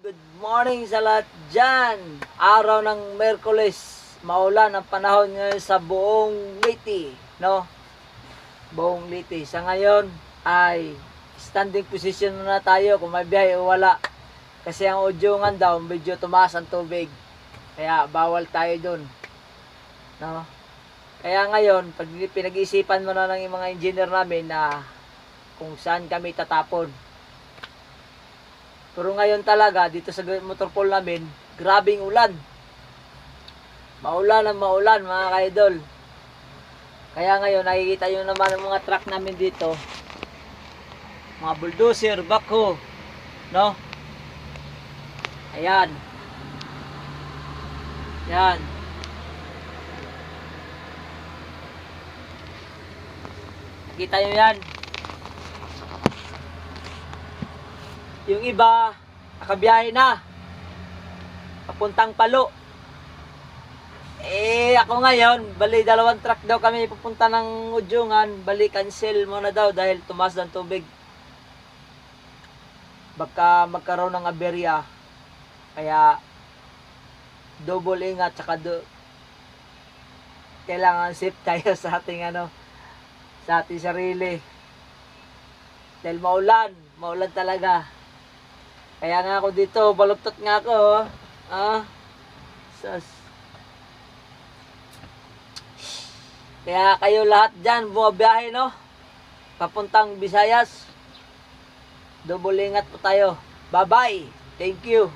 Good morning sa lahat dyan. Araw ng Merkules. Maulan ang panahon ngayon sa buong Leyte, no? Buong Leyte. Sa ngayon ay standing position muna tayo kung may biyahe o wala. Kasi ang Udyungan daw, medyo tumaas ang tubig. Kaya bawal tayo dun, no? Kaya ngayon, pinag-iisipan muna ng mga engineer namin na kung saan kami tatapon. Pero ngayon talaga, dito sa motor pool namin, grabing ulan. Maulan ang maulan, mga ka-idol. Kaya ngayon, nakikita nyo naman ang mga truck namin dito. Mga bulldozer, backhoe, no? Ayan. Yan. Nakita nyo yan? Yung iba, nakabiyahe na. Papuntang Palo. Ako ngayon, bali dalawang truck daw kami pupunta ng Udyungan. Bali, cancel muna daw dahil tumaas ng tubig. Baka magkaroon ng aberya. Kaya, double ingat, tsaka kailangan safe tayo sa ating sa ating sarili. Dahil maulan talaga. Kaya nga ako dito, baluktot nga ako, oh. Kaya kayo lahat dyan, bumabiyahe, no? Papuntang Visayas. Double ingat po tayo. Bye-bye. Thank you.